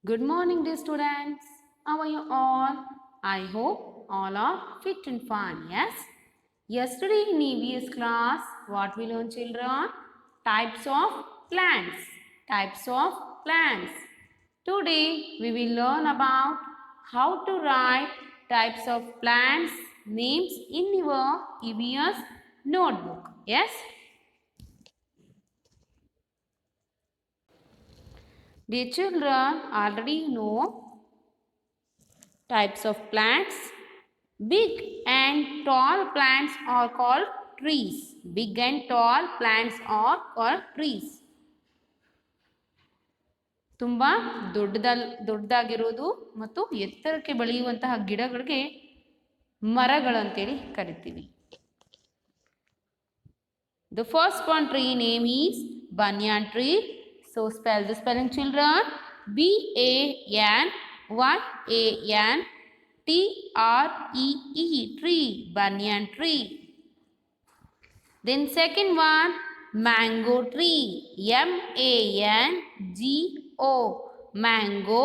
Good morning, dear students. How are you all? I hope all are fit and fine. Yes? Yesterday in EVS class, what we learned, children? Types of plants. Types of plants. Today we will learn about how to write types of plants names in your EVS notebook. Yes? Dear children, already know types of plants. Big and tall plants are called trees. Big and tall plants are called trees. ತುಂಬ ದೊಡ್ಡದಾಗಿರೋದು ಮತ್ತು ಎತ್ತರಕ್ಕೆ ಬೆಳೆಯುವಂತಹ ಗಿಡಗಳಿಗೆ ಮರಗಳಂತೇಳಿ ಕರಿತೀವಿ. The first one tree name is banyan tree. So spell the spelling, children. BANYAN tree, banyan tree. Then second one, mango tree, MANGO, mango,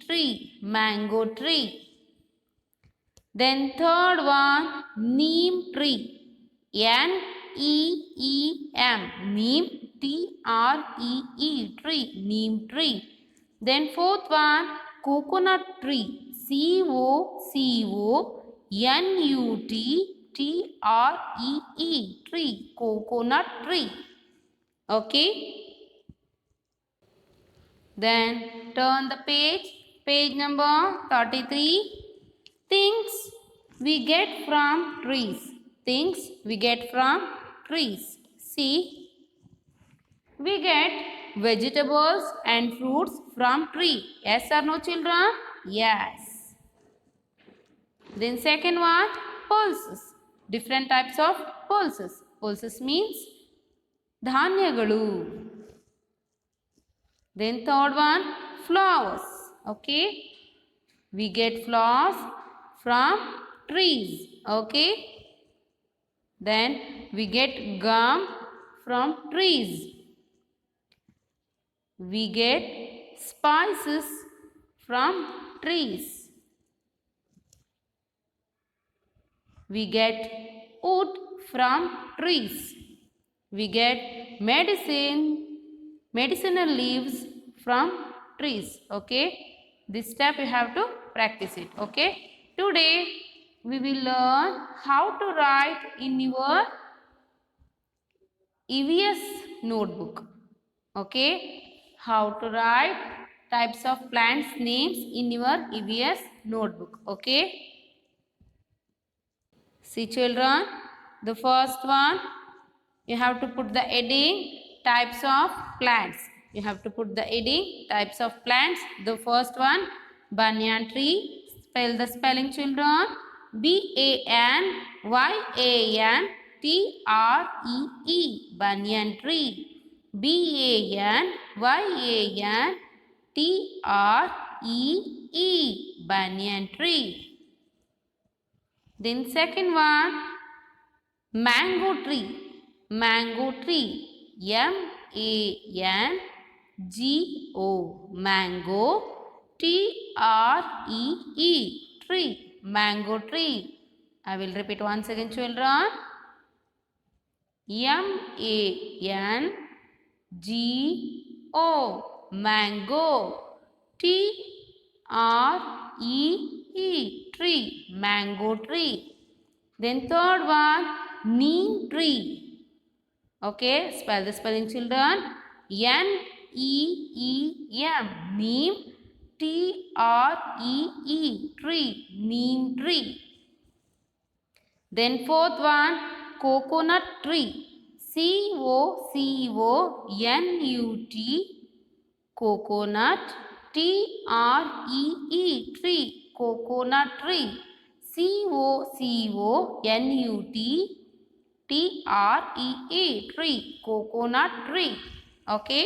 tree, mango tree. Then third one, neem tree, NEEM, neem, tree, neem tree. Then fourth one, coconut tree, COCONUT tree, coconut tree. Okay. Then turn the page number 33. Things we get from trees. Things we get from trees. See, we get vegetables and fruits from tree. Yes or no, children? Yes. Then second one, pulses. Different types of pulses. Pulses means ಧಾನ್ಯಗಳು. Then third one, flowers. Okay. We get flowers from trees. Okay. Then we get gum from trees. We get spices from trees. We get wood from trees. We get medicinal leaves from trees. Okay. This step you have to practice it. Okay. Today we will learn how to write in your EVS notebook. Okay. How to write types of plants names in your EVS notebook. Okay. See, children, the first one, you have to put the heading types of plants. You have to put the heading types of plants. The first one, banyan tree. Spell the spelling, children. BANYANTREE, banyan tree. BANYANTREE, banyan tree. Then second one, mango tree. Mango tree, MANGO, mango, tree, mango tree. I will repeat once again, children. MANGO, mango, tree, mango tree. Then third one, neem tree. Okay, spell the spelling, children. NEEM, neem, tree, neem tree. Then fourth one, coconut tree. COCONUT, coconut, tree, coconut tree. COCONUT tree, coconut tree. Okay.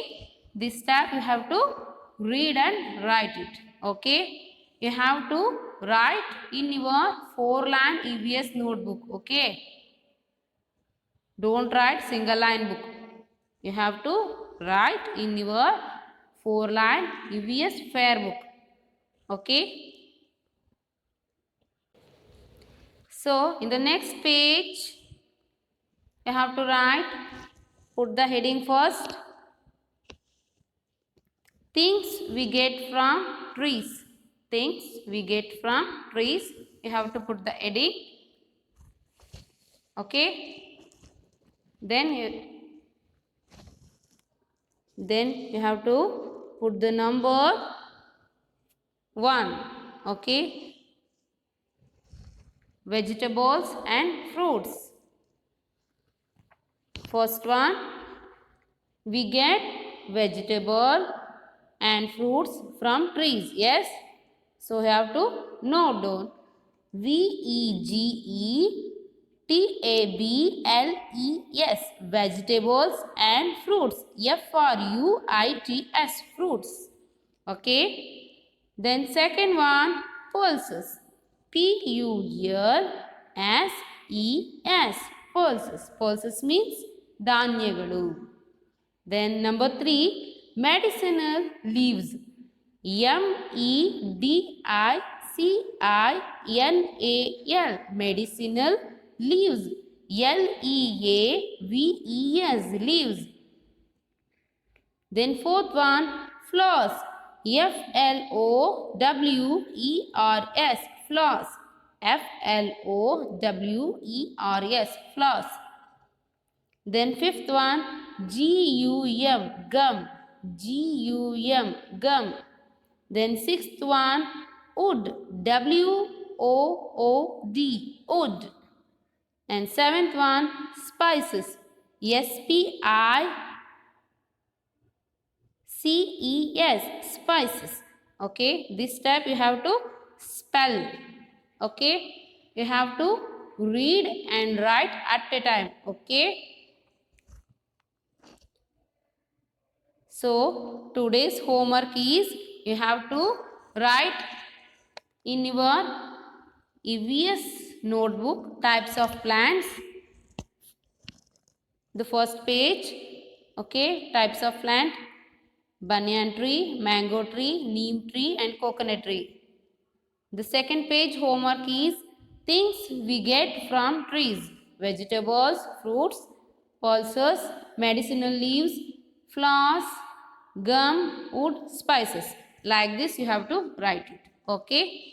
This step you have to read and write it. Okay. You have to write in your 4-line EVS notebook. Okay. Don't write single line book. You have to write in your 4-line EVS fair book. Okay. So in the next page you have to write, put the heading first. Things we get from trees. Things we get from trees. You have to put the heading. Okay. Then you have to put the number 1. Okay. Vegetables and fruits. First one, we get vegetable and fruits from trees. Yes. So you have to note down. VEGETABLES, vegetables and fruits. FRUITS, fruits. Okay. Then second one, pulses. PULSES, pulses. Pulses means ಧಾನ್ಯಗಳು. Then number 3, medicinal leaves. MEDICINAL, medicinal leaves. LEAVES, leaves. Then fourth one, flowers. FLOWERS, flowers. FLOWERS, flowers. Then fifth one, GUM, gum. GUM, gum. Then sixth one, wood. WOOD, wood. And seventh one, spices. SPICES, spices. Okay, this type you have to spell. Okay, you have to read and write at a time. Okay. So today's homework is, you have to write in your EVS notebook types of plants. The first page, okay, types of plant: banyan tree, mango tree, neem tree and coconut tree. The second page homework is things we get from trees: vegetables, fruits, pulses, medicinal leaves, flowers, gum, wood, spices. Like this you have to write it. Okay.